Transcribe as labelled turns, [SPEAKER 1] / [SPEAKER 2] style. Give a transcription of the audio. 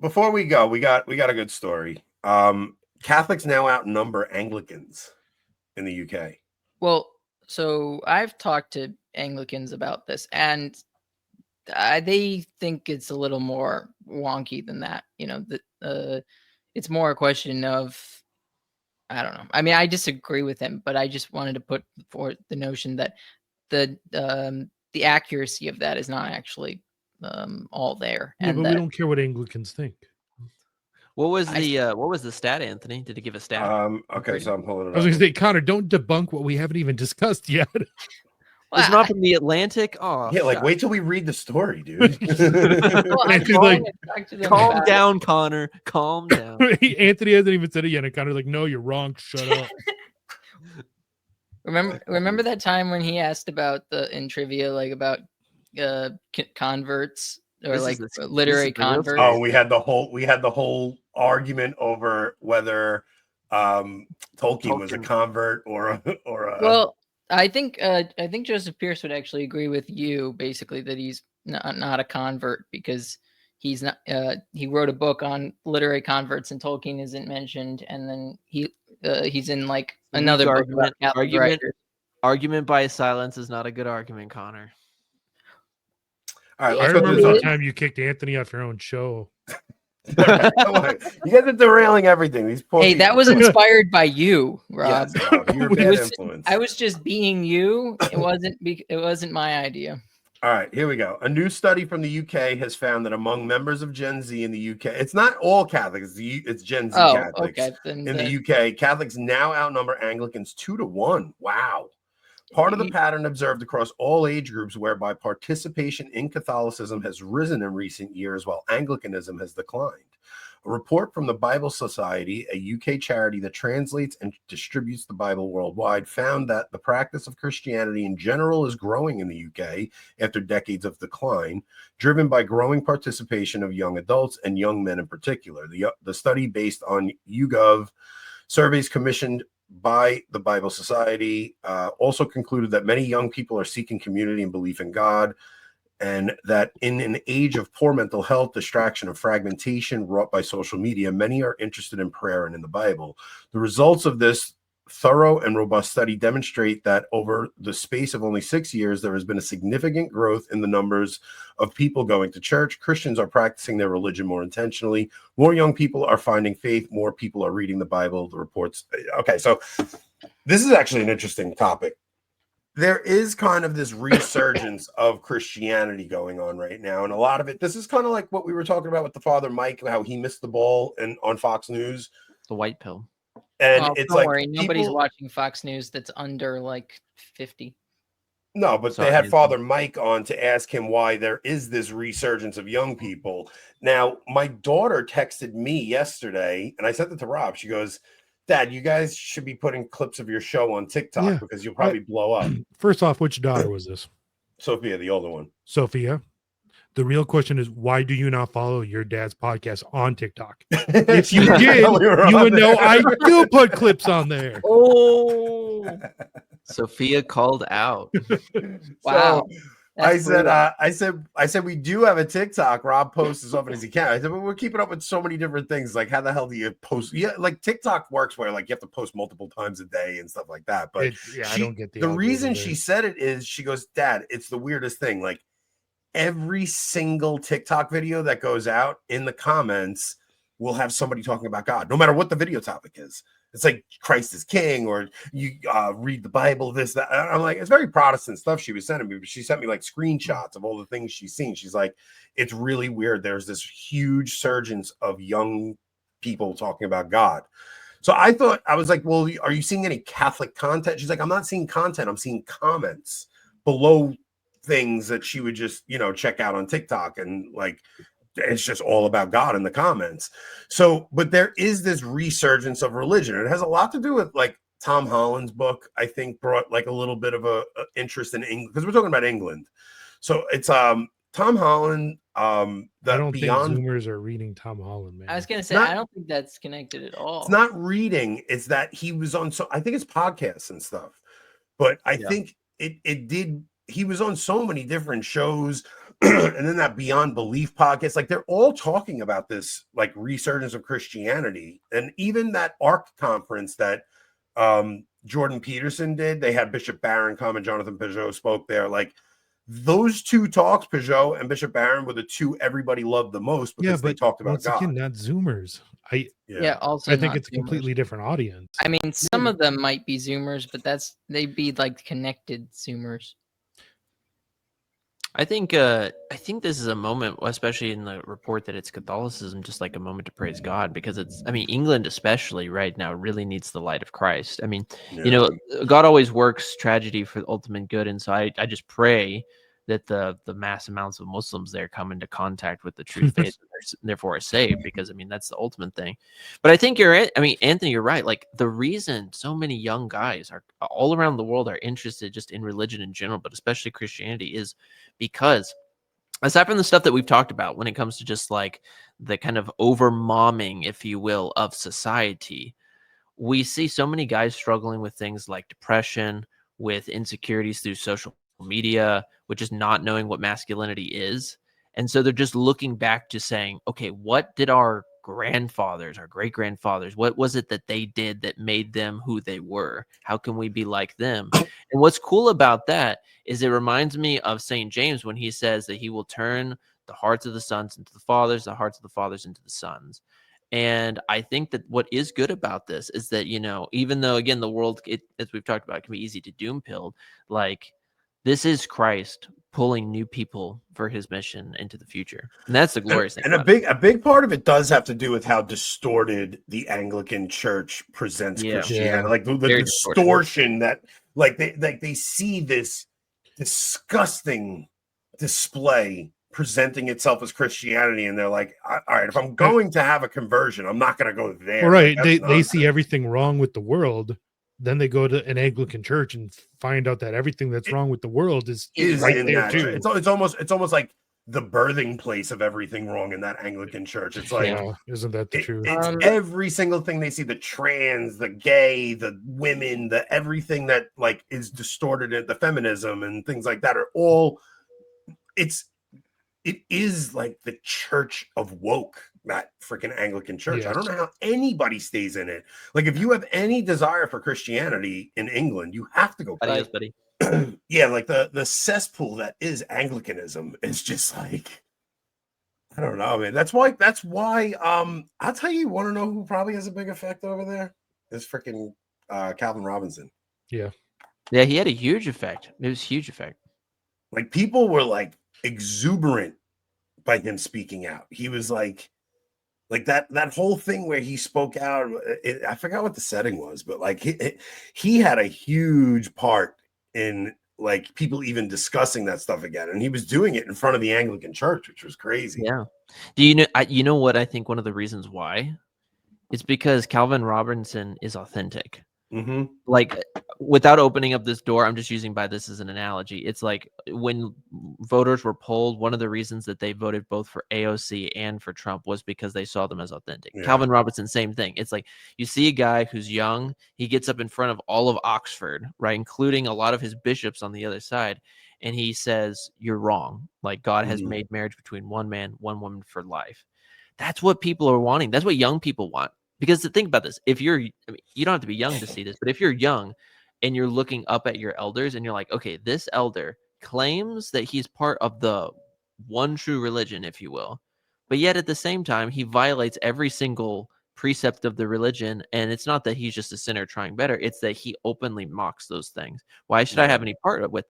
[SPEAKER 1] before we go, we got a good story. Catholics now outnumber Anglicans in the UK.
[SPEAKER 2] Well, so I've talked to Anglicans about this, and they think it's a little more wonky than that. It's more a question of, I don't know. I mean, I disagree with him, but I just wanted to put forth the notion that the accuracy of that is not actually all there.
[SPEAKER 3] Yeah, but we don't care what Anglicans think.
[SPEAKER 4] What was the stat, Anthony? Did he give a stat?
[SPEAKER 1] Okay, so I'm pulling it up.
[SPEAKER 3] I was going to say, Connor, don't debunk what we haven't even discussed yet.
[SPEAKER 4] It's not from the Atlantic. Oh,
[SPEAKER 1] yeah, like wait till we read the story, dude.
[SPEAKER 4] Calm down, Connor. Calm down.
[SPEAKER 3] Anthony hasn't even said it yet, and Connor's like, "No, you're wrong. Shut up."
[SPEAKER 2] Remember that time when he asked about in trivia, like about converts or literary converts?
[SPEAKER 1] Oh, we had the whole argument over whether Tolkien was a convert or a.
[SPEAKER 2] Well, I think Joseph Pierce would actually agree with you, basically, that he's not a convert because he's not. He wrote a book on literary converts, and Tolkien isn't mentioned, and then he's in like another book about
[SPEAKER 4] argument by silence is not a good argument, Connor.
[SPEAKER 1] All right,
[SPEAKER 3] I remember the time you kicked Anthony off your own show.
[SPEAKER 1] You guys are derailing everything. These poor people.
[SPEAKER 2] That was inspired by you, Rob.
[SPEAKER 1] Yes, Rob, you're a bad influence.
[SPEAKER 2] I was just being you. It wasn't my idea.
[SPEAKER 1] All right, here we go. A new study from the UK has found that among members of Gen Z in the UK, it's not all Catholics, it's Gen Z Catholics.
[SPEAKER 2] Okay.
[SPEAKER 1] In the UK, Catholics now outnumber Anglicans 2-1. Wow. Part of the pattern observed across all age groups whereby participation in Catholicism has risen in recent years while Anglicanism has declined. A report from the Bible Society, a UK charity that translates and distributes the Bible worldwide, found that the practice of Christianity in general is growing in the UK after decades of decline, driven by growing participation of young adults and young men in particular. The study, based on YouGov surveys commissioned by the Bible Society, also concluded that many young people are seeking community and belief in God, and that in an age of poor mental health, distraction, and fragmentation wrought by social media, many are interested in prayer and in the Bible. The results of this thorough and robust study demonstrate that over the space of only 6 years, there has been a significant growth in the numbers of people going to church. Christians are practicing their religion more intentionally. More young people are finding faith. More people are reading the Bible. The reports. Okay, so this is actually an interesting topic. There is kind of this resurgence of Christianity going on right now. And a lot of it, this is kind of like what we were talking about with the Father Mike, how he missed the ball on Fox News.
[SPEAKER 4] The white pill.
[SPEAKER 1] And it's
[SPEAKER 2] don't worry, nobody's watching Fox News that's under like 50.
[SPEAKER 1] No, but they had Father Mike on to ask him why there is this resurgence of young people. Now, my daughter texted me yesterday, and I sent it to Rob. She goes, "Dad, you guys should be putting clips of your show on TikTok because you'll probably blow up."
[SPEAKER 3] First off, which daughter was this?
[SPEAKER 1] Sophia, the older one.
[SPEAKER 3] Sophia. The real question is, why do you not follow your dad's podcast on TikTok? If you did, you would know I do put clips on there.
[SPEAKER 4] Oh, Sophia called out.
[SPEAKER 2] Wow.
[SPEAKER 1] So, I said we do have a TikTok. Rob posts as often as he can. I said, but we're keeping up with so many different things. Like, how the hell do you post? Yeah, like TikTok works where like you have to post multiple times a day and stuff like that. But
[SPEAKER 3] I don't get
[SPEAKER 1] the reason she said it is she goes, "Dad, it's the weirdest thing. Like, every single TikTok video that goes out in the comments will have somebody talking about God, no matter what the video topic is. It's like Christ is king, or you read the Bible, this, that." I'm like, it's very Protestant stuff she was sending me, but she sent me like screenshots of all the things she's seen. She's like, it's really weird. There's this huge surgence of young people talking about God. So I was like, well, are you seeing any Catholic content? She's like, I'm not seeing content. I'm seeing comments below things that she would just, check out on TikTok, and like, it's just all about God in the comments. So, but there is this resurgence of religion. It has a lot to do with like Tom Holland's book, I think, brought like a little bit of a interest in England, because we're talking about England. So it's Tom Holland.
[SPEAKER 3] I don't think Zoomers are reading Tom Holland, man.
[SPEAKER 2] I was gonna say, I don't think that's connected at all.
[SPEAKER 1] It's not reading. It's that he was on. So I think it's podcasts and stuff. But I think it did. He was on so many different shows. and then that Beyond Belief podcast, like they're all talking about this like resurgence of Christianity. And even that ARC conference that Jordan Peterson did, they had Bishop Barron come and Jonathan Peugeot spoke there. Like those two talks, Peugeot and Bishop Barron, were the two everybody loved the most because they talked about
[SPEAKER 3] once
[SPEAKER 1] God.
[SPEAKER 3] again, not Zoomers.
[SPEAKER 2] Also
[SPEAKER 3] I think
[SPEAKER 2] not
[SPEAKER 3] it's a
[SPEAKER 2] Zoomers.
[SPEAKER 3] completely different audience.
[SPEAKER 2] I mean, some of them might be Zoomers, but they'd be like connected Zoomers.
[SPEAKER 4] I think this is a moment, especially in the report that it's Catholicism, just like a moment to praise God, because it's, I mean, England especially right now really needs the light of Christ. I mean, you know, God always works tragedy for the ultimate good, and so I just pray that the mass amounts of Muslims there come into contact with the true faith and therefore are saved, because I mean that's the ultimate thing. But I think Anthony, you're right. Like the reason so many young guys are all around the world are interested just in religion in general, but especially Christianity, is because aside from the stuff that we've talked about when it comes to just like the kind of over momming, if you will, of society, we see so many guys struggling with things like depression, with insecurities through social media, which is not knowing what masculinity is. And so they're just looking back to saying, okay, what did our grandfathers, our great grandfathers, what was it that they did that made them who they were? How can we be like them? And what's cool about that is it reminds me of St. James when he says that he will turn the hearts of the sons into the fathers, the hearts of the fathers into the sons. And I think that what is good about this is that, you know, even though, again, the world, as we've talked about, it can be easy to doom pill, like this is Christ pulling new people for his mission into the future. And that's the glorious thing.
[SPEAKER 1] And a big part of it does have to do with how distorted the Anglican Church presents Christianity. Like the distortion that like they see this disgusting display presenting itself as Christianity, and they're like, all right, if I'm going to have a conversion, I'm not going to go there.
[SPEAKER 3] Well, right. Like, they see everything wrong with the world. Then they go to an Anglican church and find out that everything that's wrong with the world is right in there too.
[SPEAKER 1] It's almost like the birthing place of everything wrong in that Anglican church. It's like,
[SPEAKER 3] isn't that the truth?
[SPEAKER 1] It's every single thing they see: the trans, the gay, the women, the everything that like is distorted, the feminism and things like that are all. It is like the church of woke, that freaking Anglican church. I don't know how anybody stays in it. Like, if you have any desire for Christianity in England, you have to go.
[SPEAKER 4] Buddy.
[SPEAKER 1] Yeah, like the cesspool that is Anglicanism is just like, I don't know, man. That's why I'll tell you, want to know who probably has a big effect over there? Is freaking Calvin Robinson.
[SPEAKER 3] Yeah,
[SPEAKER 4] he had a huge effect. It was a huge effect.
[SPEAKER 1] Like, people were like exuberant by him speaking out. He was like that whole thing where he spoke out. I forgot what the setting was, but like he had a huge part in like people even discussing that stuff again, and he was doing it in front of the Anglican church, which was crazy.
[SPEAKER 4] Yeah. Do you know? You know what I think one of the reasons why? It's because Calvin Robinson is authentic.
[SPEAKER 1] Mm-hmm.
[SPEAKER 4] Like, without opening up this door, I'm just using this as an analogy. It's like when voters were polled, one of the reasons that they voted both for AOC and for Trump was because they saw them as authentic. Yeah. Calvin Robinson, same thing. It's like you see a guy who's young, he gets up in front of all of Oxford, right, including a lot of his bishops on the other side, and he says, "You're wrong. Like, God has made marriage between one man, one woman for life." That's what people are wanting. That's what young people want. Because to think about this, if you're, you don't have to be young to see this, but if you're young and you're looking up at your elders and you're like, okay, this elder claims that he's part of the one true religion, if you will, but yet at the same time, he violates every single precept of the religion. And it's not that he's just a sinner trying better. It's that he openly mocks those things. Why should I have any part with